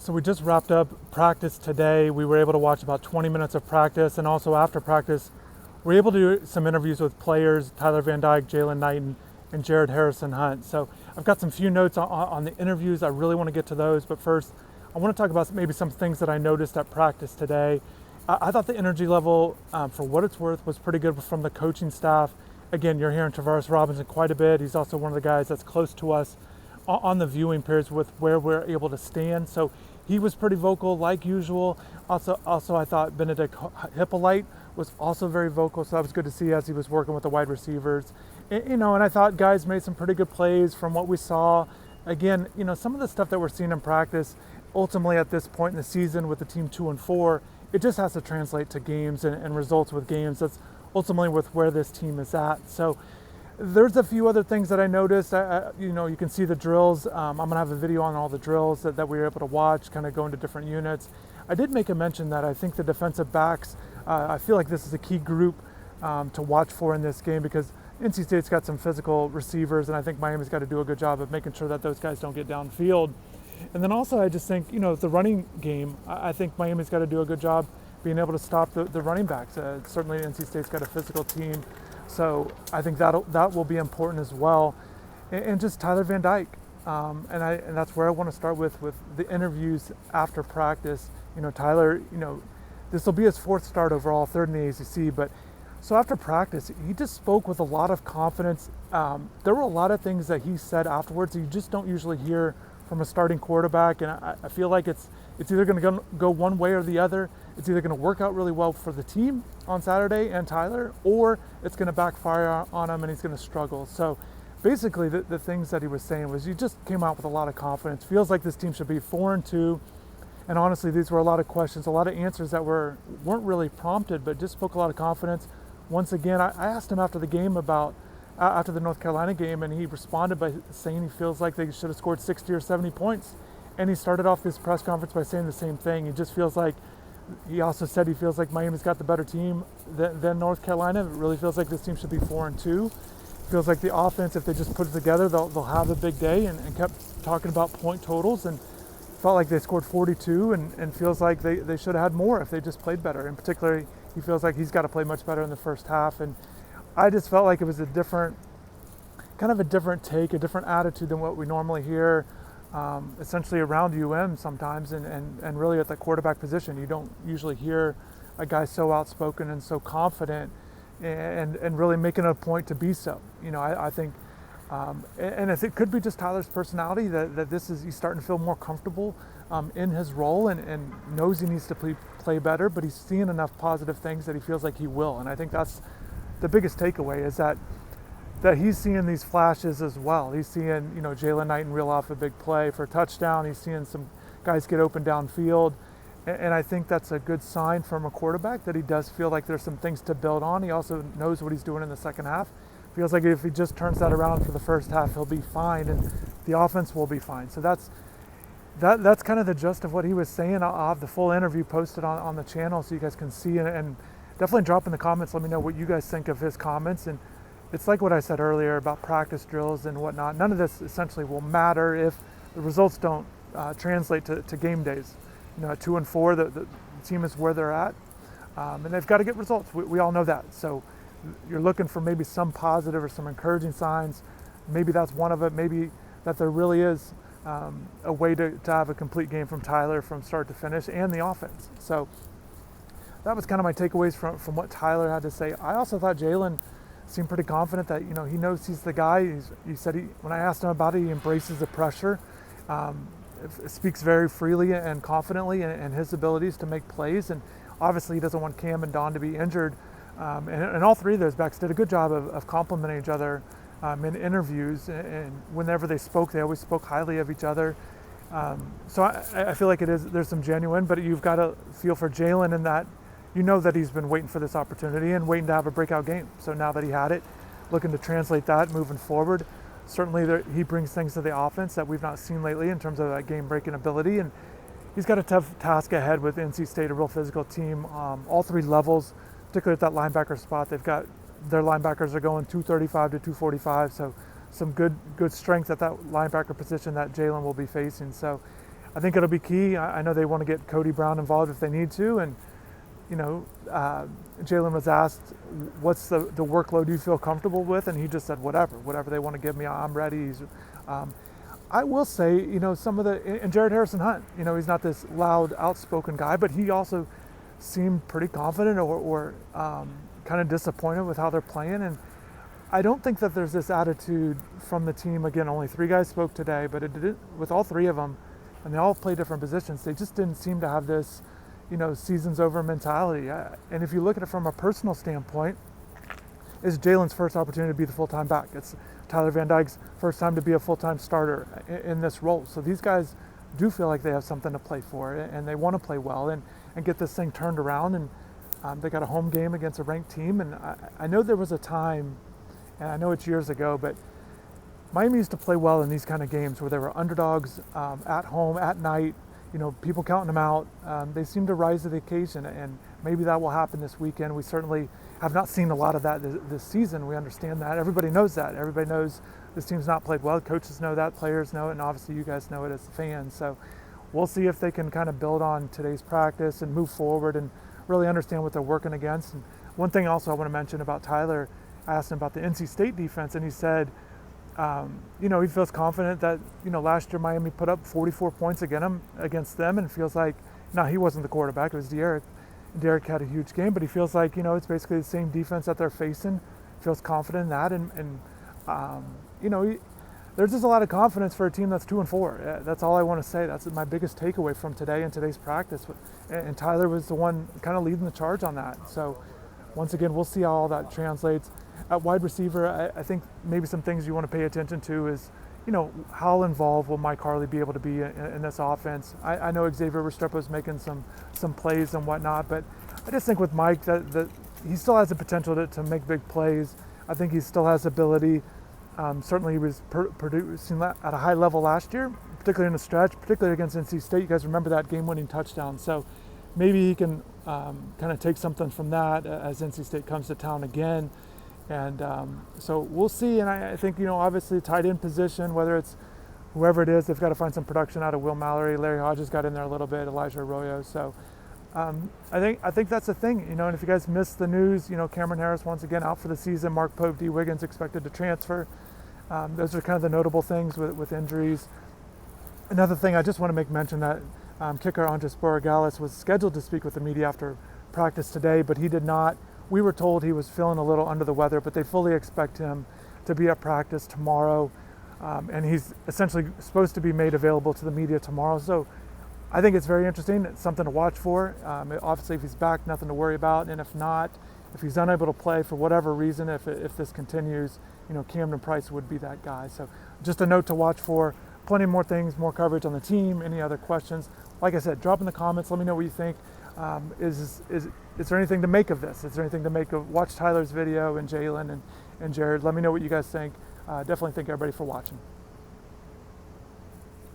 So we just wrapped up practice today. We were able to watch about 20 minutes of practice, and also after practice, we were able to do some interviews with players, Tyler Van Dyke, Jaylan Knighton, and Jared Harrison Hunt. So I've got some few notes on the interviews. I really want to get to those, but first, I want to talk about maybe some things that I noticed at practice today. I thought the energy level, for what it's worth, was pretty good from the coaching staff. Again, you're hearing Travaris Robinson quite a bit. He's also one of the guys that's close to us on the viewing periods with where we're able to stand. So he was pretty vocal like usual. Also I thought Benedict Hippolyte was also very vocal, so that was good to see as he was working with the wide receivers. And I thought guys made some pretty good plays from what we saw. Again, some of the stuff that we're seeing in practice, ultimately at this point in the season with the team 2-4, it just has to translate to games and results with games. That's ultimately with where this team is at. So there's a few other things that I noticed. You can see the drills. I'm gonna have a video on all the drills that we were able to watch, kind of go into different units. I did make a mention that I think the defensive backs, I feel like this is a key group to watch for in this game, because NC State's got some physical receivers, and I think Miami's got to do a good job of making sure that those guys don't get downfield. And then also I just think, the running game, I think Miami's got to do a good job being able to stop the running backs. Certainly NC State's got a physical team, so I think that will be important as well. And just Tyler Van Dyke, and that's where I want to start with the interviews after practice. Tyler, this will be his fourth start overall, third in the ACC, but so after practice, he just spoke with a lot of confidence. There were a lot of things that he said afterwards that you just don't usually hear from a starting quarterback, and I feel like it's either going to go one way or the other. It's either going to work out really well for the team on Saturday and Tyler, or it's going to backfire on him and he's going to struggle. So basically the things that he was saying was, he just came out with a lot of confidence. Feels like this team should be 4-2. And honestly, these were a lot of questions, a lot of answers that weren't really prompted, but just spoke a lot of confidence. Once again, I asked him after the game after the North Carolina game, and he responded by saying he feels like they should have scored 60 or 70 points. And he started off this press conference by saying the same thing. He also said he feels like Miami's got the better team than North Carolina. It really feels like this team should be 4-2. Feels like the offense, if they just put it together, they'll have a big day, and kept talking about point totals, and felt like they scored 42, and feels like they should have had more if they just played better. In particular, he feels like he's got to play much better in the first half. And I just felt like it was a different take, a different attitude than what we normally hear, essentially around UM sometimes, and really at the quarterback position. You don't usually hear a guy so outspoken and so confident and really making it a point to be so. I think, and it could be just Tyler's personality that he's starting to feel more comfortable in his role and knows he needs to play better, but he's seeing enough positive things that he feels like he will. And I think that's the biggest takeaway, is that he's seeing these flashes as well. He's seeing, Jaylan Knighton reel off a big play for a touchdown. He's seeing some guys get open downfield. And I think that's a good sign from a quarterback, that he does feel like there's some things to build on. He also knows what he's doing in the second half. Feels like if he just turns that around for the first half, he'll be fine, and the offense will be fine. So that's kind of the gist of what he was saying. I'll have the full interview posted on the channel so you guys can see, and definitely drop in the comments. Let me know what you guys think of his comments. And it's like what I said earlier about practice drills and whatnot. None of this essentially will matter if the results don't translate to game days. At 2-4, the team is where they're at, and they've got to get results. We all know that. So you're looking for maybe some positive or some encouraging signs. Maybe that's one of it. Maybe that there really is a way to have a complete game from Tyler from start to finish, and the offense. So that was kind of my takeaways from what Tyler had to say. I also thought Jaylan seemed pretty confident that he knows he's the guy. He said when I asked him about it, he embraces the pressure. Speaks very freely and confidently in his abilities to make plays, and obviously he doesn't want Cam and Don to be injured. And all three of those backs did a good job of complimenting each other in interviews, and whenever they spoke, they always spoke highly of each other. So I feel like there's some genuine, but you've got to feel for Jaylan in that that he's been waiting for this opportunity and waiting to have a breakout game. So now that he had it, looking to translate that moving forward. Certainly he brings things to the offense that we've not seen lately in terms of that game-breaking ability, and he's got a tough task ahead with NC State, a real physical team, all three levels, particularly at that linebacker spot. They've got their linebackers are going 235 to 245, so some good strength at that linebacker position that Jaylan will be facing. So I think it'll be key. I know they want to get Cody Brown involved if they need to, and Jaylan was asked, what's the workload you feel comfortable with? And he just said, whatever they want to give me, I'm ready. I will say, some of and Jared Harrison Hunt, he's not this loud, outspoken guy, but he also seemed pretty confident or kind of disappointed with how they're playing. And I don't think that there's this attitude from the team. Again, only 3 guys spoke today, but with all 3 of them, and they all play different positions, they just didn't seem to have this season's over mentality. And if you look at it from a personal standpoint, it's Jalen's first opportunity to be the full-time back. It's Tyler Van Dyke's first time to be a full-time starter in this role. So these guys do feel like they have something to play for, and they want to play well and get this thing turned around. And they got a home game against a ranked team. And I know there was a time, and I know it's years ago, but Miami used to play well in these kind of games where they were underdogs at home, at night, people counting them out. They seem to rise to the occasion, and maybe that will happen this weekend. We certainly have not seen a lot of that this season. We understand that. Everybody knows that. Everybody knows this team's not played well. Coaches know that, players know it, and obviously you guys know it as fans. So we'll see if they can kind of build on today's practice and move forward and really understand what they're working against. And one thing also I want to mention about Tyler, I asked him about the NC State defense, and he said, he feels confident that, last year Miami put up 44 points against them, and feels like, now he wasn't the quarterback, it was Derek. Derek had a huge game, but he feels like, it's basically the same defense that they're facing, feels confident in that, there's just a lot of confidence for a team that's 2-4. That's all I want to say. That's my biggest takeaway from today and today's practice. And Tyler was the one kind of leading the charge on that. So once again, we'll see how all that translates. At wide receiver, I think maybe some things you want to pay attention to is, how involved will Mike Harley be able to be in this offense? I know Xavier Restrepo's making some plays and whatnot, but I just think with Mike that he still has the potential to make big plays. I think he still has ability. Certainly he was producing at a high level last year, particularly in the stretch, particularly against NC State. You guys remember that game-winning touchdown. So maybe he can kind of take something from that as NC State comes to town again. And so we'll see. And I think, obviously tight end position, whether it's whoever it is, they've got to find some production out of Will Mallory. Larry Hodges got in there a little bit, Elijah Arroyo. So I think that's the thing, and if you guys missed the news, Cameron Harris once again out for the season. Mark Pope, D. Wiggins expected to transfer. Those are kind of the notable things with injuries. Another thing I just want to make mention that kicker Andres Borregales was scheduled to speak with the media after practice today, but he did not. We were told he was feeling a little under the weather, but they fully expect him to be at practice tomorrow. And he's essentially supposed to be made available to the media tomorrow. So I think it's very interesting. It's something to watch for. Obviously, if he's back, nothing to worry about. And if not, if he's unable to play for whatever reason, if this continues, Camden Price would be that guy. So just a note to watch for. Plenty more things, more coverage on the team. Any other questions? Like I said, drop in the comments. Let me know what you think. Is there anything to make of this? Is there anything to make of? Watch Tyler's video and Jaylan and Jared. Let me know what you guys think. Definitely thank everybody for watching.